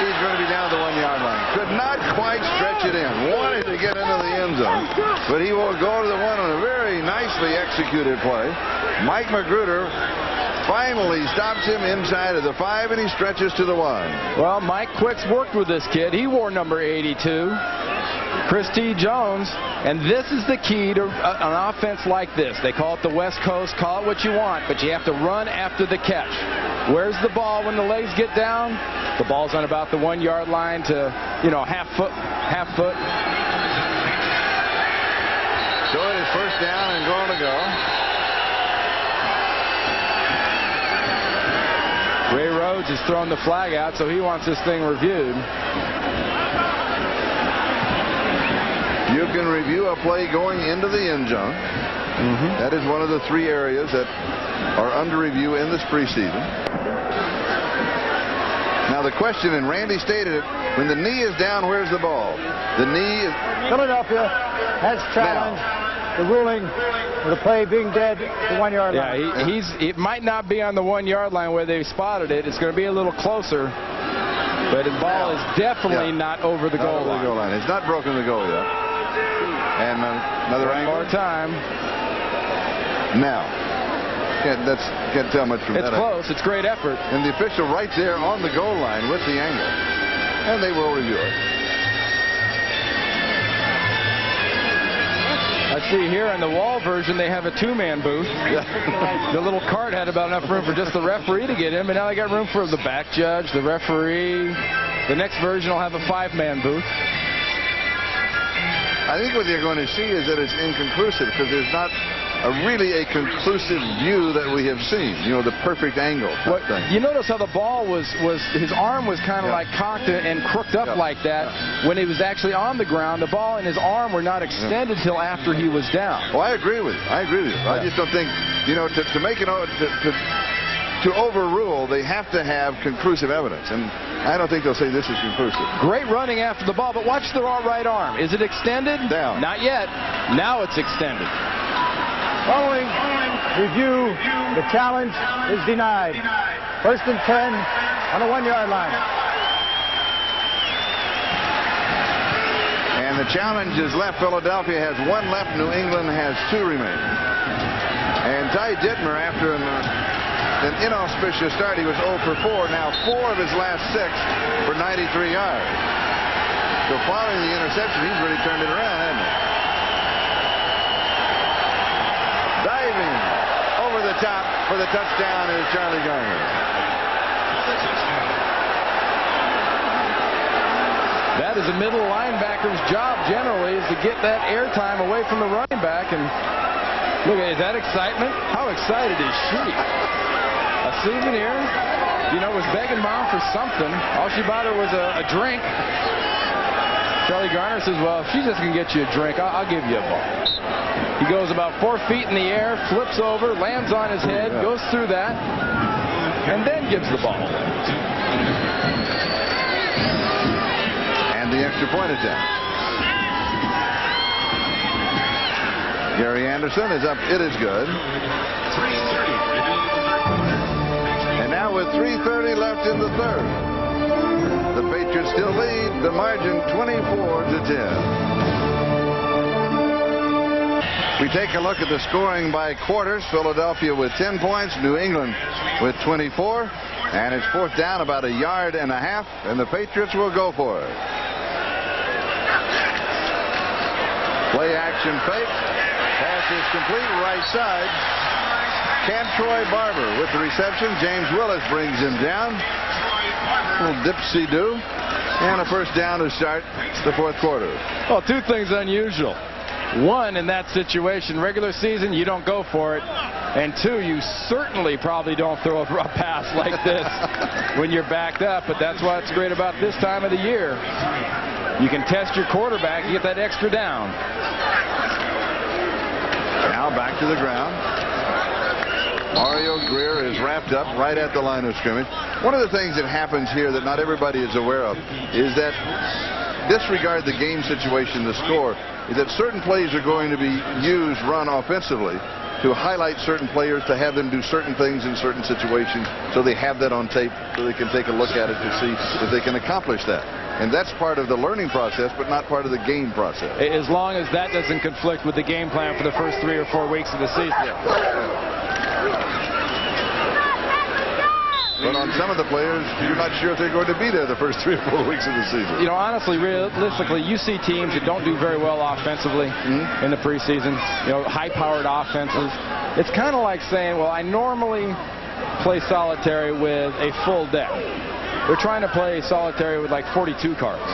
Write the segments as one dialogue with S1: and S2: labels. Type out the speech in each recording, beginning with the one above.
S1: He's going to be down the 1-yard line. Could not quite stretch it in. Wanted to get into the end zone, but he will go to the 1 on a very nicely executed play. Mike Magruder finally stops him inside of the 5, and he stretches to the 1.
S2: Well, Mike Quick's worked with this kid. He wore number 82. Chris T. Jones, and this is the key to an offense like this. They call it the West Coast. Call it what you want, but you have to run after the catch. Where's the ball when the legs get down? The ball's on about the 1-yard line to, half foot.
S1: So it is first down and goal to go.
S2: Ray Rhodes has thrown the flag out, so he wants this thing reviewed.
S1: You can review a play going into the end zone. That is one of the 3 areas that are under review in this preseason. Now the question, and Randy stated it, when the knee is down, where's the ball? The knee is...
S3: Philadelphia has challenged the ruling of the play being dead the 1-yard line.
S2: Yeah, it might not be on the 1-yard line where they spotted it. It's going to be a little closer. But the ball is definitely not over the goal line.
S1: It's not broken the goal yet. And another angle.
S2: One more time.
S1: Now, can't tell much from that.
S2: It's close. It's great effort.
S1: And the official right there on the goal line with the angle. And they will review it.
S2: I see here in the wall version they have a 2-man booth. The little cart had about enough room for just the referee to get in, but now they got room for the back judge, the referee. The next version will have a 5-man booth.
S1: I think what you're going to see is that it's inconclusive because there's not really a conclusive view that we have seen. The perfect angle.
S2: You notice how the ball was his arm was kind of like cocked and crooked up like that when he was actually on the ground. The ball and his arm were not extended till after he was down.
S1: Well, I agree with you. I just don't think, to make it to overrule, they have to have conclusive evidence, and I don't think they'll say this is conclusive.
S2: Great running after the ball, but watch the right arm. Is it extended?
S1: Down.
S2: Not yet. Now it's extended.
S3: Following review, the challenge is denied. First and 10 on the 1-yard line.
S1: And the challenge is left. Philadelphia has 1 left. New England has 2 remaining. And Ty Dittmer, after an inauspicious start, he was 0 for 4. Now 4 of his last 6 for 93 yards. So following the interception, he's really turned it around, hasn't he? Diving over the top for the touchdown is Charlie Garner.
S2: That is a middle linebacker's job generally, is to get that airtime away from the running back. And look at that excitement. How excited is she? A souvenir, was begging Mom for something. All she bought her was a drink. Charlie Garner says, well, if she just can get you a drink, I'll give you a ball. He goes about 4 feet in the air, flips over, lands on his head, goes through that, and then gives the ball.
S1: And the extra point attempt. Gary Anderson is up. It is good. Now with 3:30 left in the 3rd, the Patriots still lead the margin 24-10. We take a look at the scoring by quarters. Philadelphia with 10 points, New England with 24, and it's 4th down about 1.5 yards, and the Patriots will go for it. Play action fake. Pass is complete, right side. Cantroy Barber with the reception. James Willis brings him down. A little dipsy-do. And a first down to start the 4th quarter.
S2: Well, 2 things unusual. 1, in that situation, regular season, you don't go for it. And 2, you certainly probably don't throw a pass like this when you're backed up. But that's what's great about this time of the year. You can test your quarterback. You get that extra down.
S1: Now back to the ground. Mario Greer is wrapped up right at the line of scrimmage. One of the things that happens here that not everybody is aware of is that, disregard the game situation, the score, is that certain plays are going to be run offensively, to highlight certain players, to have them do certain things in certain situations, so they have that on tape, so they can take a look at it to see if they can accomplish that. And that's part of the learning process, but not part of the game process.
S2: As long as that doesn't conflict with the game plan for the first 3 or 4 weeks of the season.
S1: But on some of the players, you're not sure if they're going to be there the first 3 or 4 weeks of the season.
S2: You know, honestly, realistically, you see teams that don't do very well offensively in the preseason. You know, high-powered offenses. It's kind of like saying, well, I normally play solitary with a full deck. We're trying to play solitary with like 42 cards.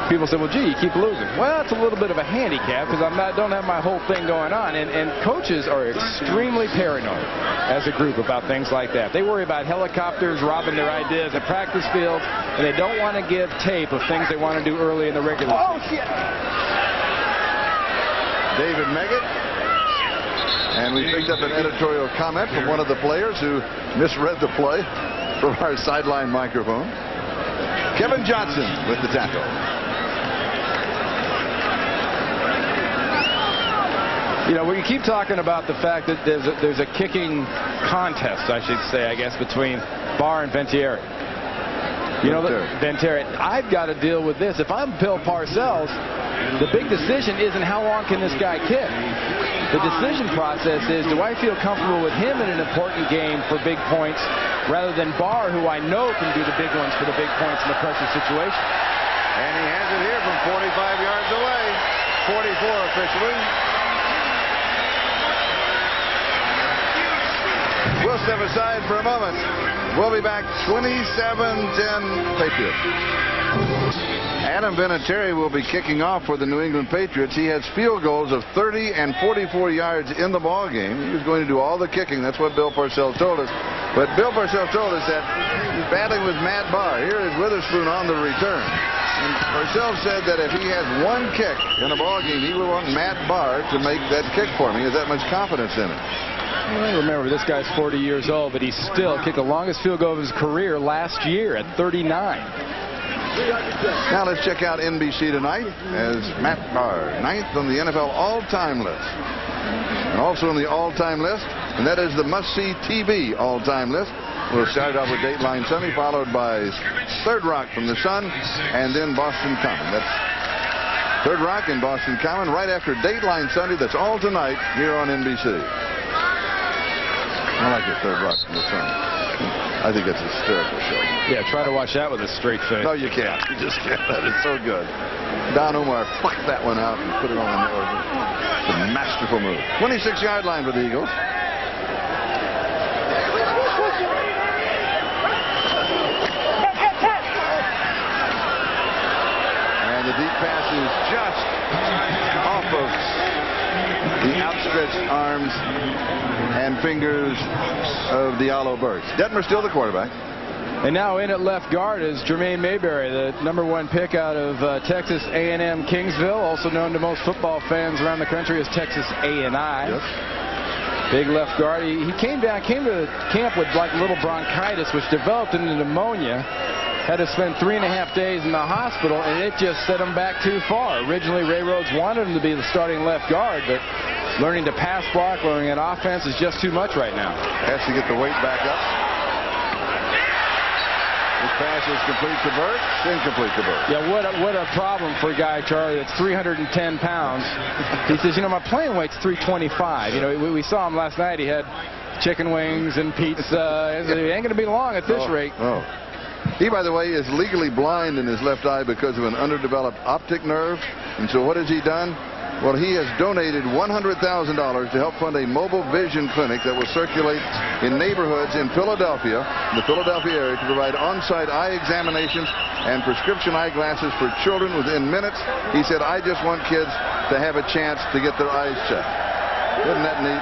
S2: People say, well, gee, you keep losing. Well, it's a little bit of a handicap because I don't have my whole thing going on. And coaches are extremely paranoid as a group about things like that. They worry about helicopters robbing their ideas at practice fields, and they don't want to give tape of things they want to do early in the regular season.
S3: Oh, shit!
S1: David Meggett. And we picked up an editorial comment from one of the players who misread the play from our sideline microphone. Kevin Johnson with the tackle.
S2: You know, we keep talking about the fact that there's a kicking contest, I should say, I guess, between Barr and Vinatieri. You know, Vinatieri. I've got to deal with this. If I'm Bill Parcells, the big decision isn't how long can this guy kick. The decision process is, do I feel comfortable with him in an important game for big points rather than Barr, who I know can do the big ones for the big points in the pressure situation.
S1: And he has it here from 45 yards away. 44 officially. We'll step aside for a moment. We'll be back 27-10 Patriots. Adam Vinatieri will be kicking off for the New England Patriots. He has field goals of 30 and 44 yards in the ball game. He was going to do all the kicking. That's what Bill Parcells told us. But Bill Parcells told us that he's battling with Matt Barr. Here is Witherspoon on the return. And Parcells said that if he has one kick in a ball game, he will want Matt Barr to make that kick for him. He has that much confidence in it.
S2: Well, remember, this guy's 40 years old, but he still kicked the longest field goal of his career last year at 39.
S1: Now let's check out NBC tonight as Matt Barr, 9th on the NFL all-time list. And also on the all-time list, and that is the must-see TV all-time list. We'll start off with Dateline Sunday, followed by Third Rock from the Sun, and then Boston Common. That's Third Rock and Boston Common right after Dateline Sunday. That's all tonight here on NBC. I like the Third Rock from the Sun. I think it's a hysterical show.
S2: Yeah, try to watch that with a straight face.
S1: No, you can't. You just can't. That is so good. Don Omar fucked that one out and put it on the nose. It's a masterful move. 26-yard line for the Eagles. And the deep pass is just off of the outstretched arms and fingers of Diallo Burks. Detmer still the quarterback.
S2: And now in at left guard is Jermaine Mayberry, the #1 pick out of Texas A&M Kingsville, also known to most football fans around the country as Texas A&I.
S1: Yes.
S2: Big left guard. He came to camp with like little bronchitis, which developed into pneumonia. Had to spend 3.5 days in the hospital, and it just set him back too far. Originally, Ray Rhodes wanted him to be the starting left guard, but learning to pass block, learning an offense is just too much right now.
S1: Has to get the weight back up. This pass is complete to Burke, incomplete to Burke.
S2: Yeah, what a problem for a guy, Charlie, that's 310 pounds. He says, you know, my playing weight's 325. You know, we saw him last night. He had chicken wings and pizza. It ain't going to be long at this rate.
S1: Oh. He, by the way, is legally blind in his left eye because of an underdeveloped optic nerve. And so what has he done? Well, he has donated $100,000 to help fund a mobile vision clinic that will circulate in neighborhoods in Philadelphia, the Philadelphia area, to provide on-site eye examinations and prescription eyeglasses for children within minutes. He said, I just want kids to have a chance to get their eyes checked. Isn't that neat?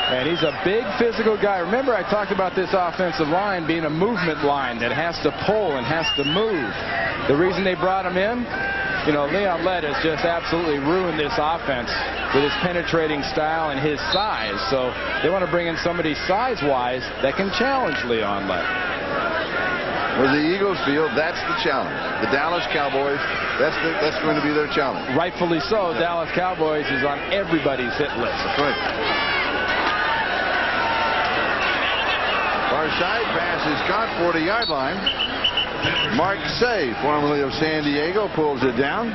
S2: And he's a big physical guy. Remember, I talked about this offensive line being a movement line that has to pull and has to move. The reason they brought him in, you know, Leon Lett has just absolutely ruined this offense with his penetrating style and his size. So they want to bring in somebody size-wise that can challenge Leon Lett.
S1: where the Eagles feel that's the challenge. The Dallas Cowboys, that's going to be their challenge.
S2: Rightfully so.
S1: Yeah.
S2: Dallas Cowboys is on everybody's hit list.
S1: That's right. Far side pass is caught, 40-yard line. Mark Say, formerly of San Diego, pulls it down,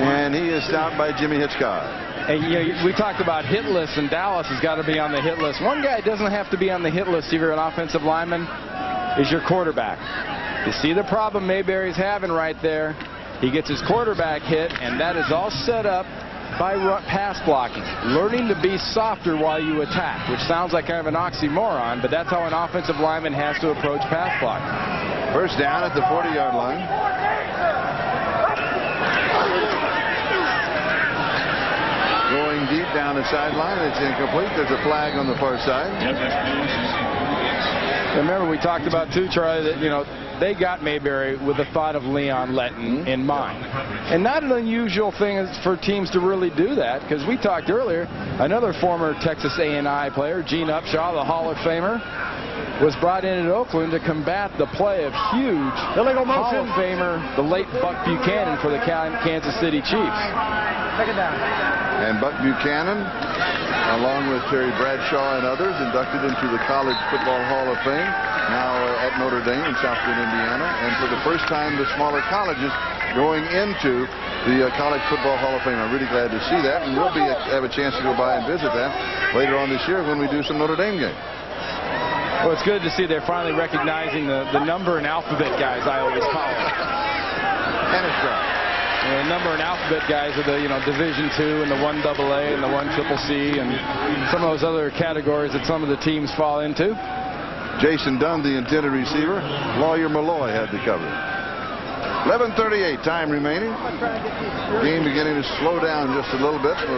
S1: and he is stopped by Jimmy Hitchcock.
S2: And we talked about hit lists, and Dallas has got to be on the hit list. One guy doesn't have to be on the hit list if you're an offensive lineman, is your quarterback. You see the problem Mayberry's having right there. He gets his quarterback hit, and that is all set up by pass blocking. Learning to be softer while you attack, which sounds like kind of an oxymoron, but that's how an offensive lineman has to approach pass blocking.
S1: First down at the 40-yard line. Going deep down the sideline. It's incomplete. There's a flag on the far side.
S2: Remember, we talked about, too, Charlie, that, they got Mayberry with the thought of Leon Letton in mind. And not an unusual thing for teams to really do that, because we talked earlier, another former Texas A&I player, Gene Upshaw, the Hall of Famer, was brought in at Oakland to combat the play of huge
S3: illegal
S2: Hall
S3: motion.
S2: of Famer, the late Buck Buchanan for the Kansas City Chiefs.
S3: Second down.
S1: And Buck Buchanan, along with Terry Bradshaw and others, inducted into the College Football Hall of Fame, now at Notre Dame in South Bend, Indiana. And for the first time, the smaller colleges going into the College Football Hall of Fame. I'm really glad to see that, and we'll have a chance to go by and visit that later on this year when we do some Notre Dame games.
S2: Well, it's good to see they're finally recognizing the number and alphabet guys, I always call them.
S1: Tennis drive.
S2: The number and alphabet guys are the Division II and the 1AA and the 1CCC and some of those other categories that some of the teams fall into.
S1: Jason Dunn, the intended receiver. Lawyer Malloy had the cover. 11:38 time remaining. Game beginning to slow down just a little bit for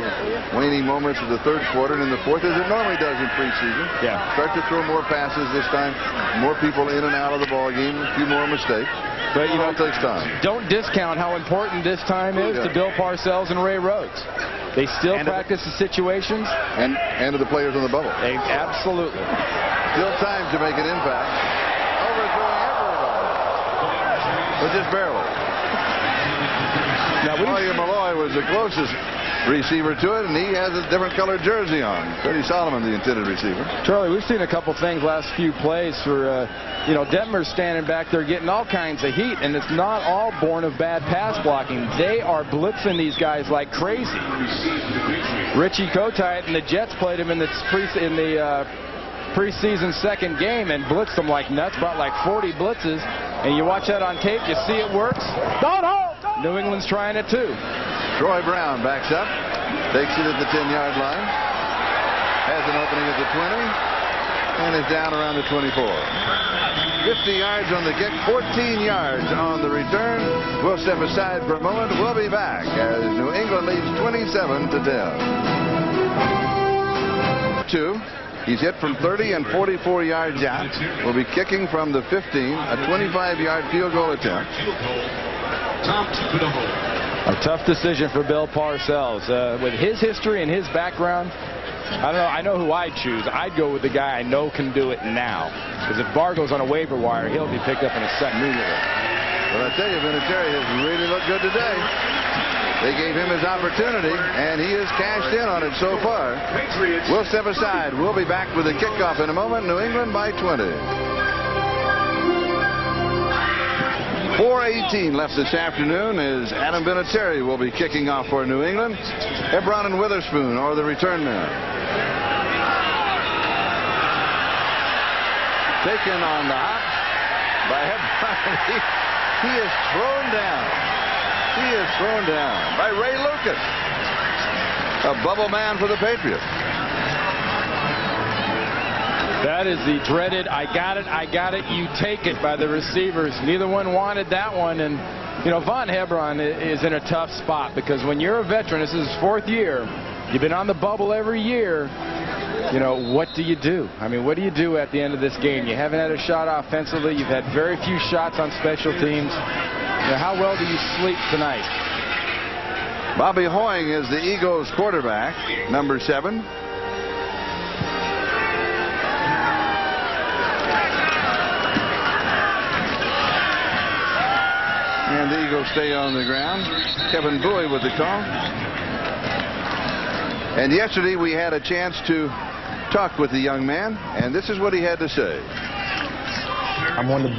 S1: waning moments of the third quarter and in the fourth, as it normally does in preseason.
S2: Yeah.
S1: Start to throw more passes this time. More people in and out of the ball game. A few more mistakes.
S2: But
S1: it all takes time.
S2: Don't discount how important this time is to Bill Parcells and Ray Rhodes. They still practice the situations.
S1: And to the players on the bubble.
S2: Absolutely.
S1: Still time to make an impact. Overthrowing everybody. But just barely.
S2: Now,
S1: Lawyer Malloy was the closest receiver to it, and he has a different colored jersey on. Freddie Solomon, the intended receiver.
S2: Charlie, we've seen a couple things last few plays for, Detmer's standing back there getting all kinds of heat, and it's not all born of bad pass blocking. They are blitzing these guys like crazy. Richie Kotite and the Jets played him in the preseason second game and blitzed them like nuts, brought like 40 blitzes, and you watch that on tape, you see it works. Don't hold! New England's trying it too.
S1: Troy Brown backs up, takes it at the 10-yard line, has an opening at the 20, and is down around the 24. 50 yards on the kick, 14 yards on the return. We'll step aside for a moment. We'll be back as New England leads 27-10. 2. He's hit from 30 and 44 yards out. Will be kicking from the 15, a 25-yard field goal attempt.
S2: A tough decision for Bill Parcells. With his history and his background, I don't know. I know who I'd choose. I'd go with the guy I know can do it now. Because if Barr goes on a waiver wire, he'll be picked up in a second.
S1: Well, I tell you, Vinatieri has really looked good today. They gave him his opportunity, and he has cashed in on it so far. We'll step aside. We'll be back with the kickoff in a moment. New England by 20. 4:18 left this afternoon as Adam Vinatieri will be kicking off for New England. Hebron and Witherspoon are the return men. Taken on the hop by Hebron. He is thrown down. He is thrown down by Ray Lucas, a bubble man for the Patriots.
S2: That is the dreaded, I got it, you take it by the receivers. Neither one wanted that one. And, Von Hebron is in a tough spot because when you're a veteran, this is his fourth year, you've been on the bubble every year. What do you do? I mean, what do you do at the end of this game? You haven't had a shot offensively. You've had very few shots on special teams. How well do you sleep tonight?
S1: Bobby Hoying is the Eagles quarterback, number 7. Eagles stay on the ground. Kevin Bowie with the call. And yesterday we had a chance to talk with the young man, and this is what he had to say.
S3: I'm on the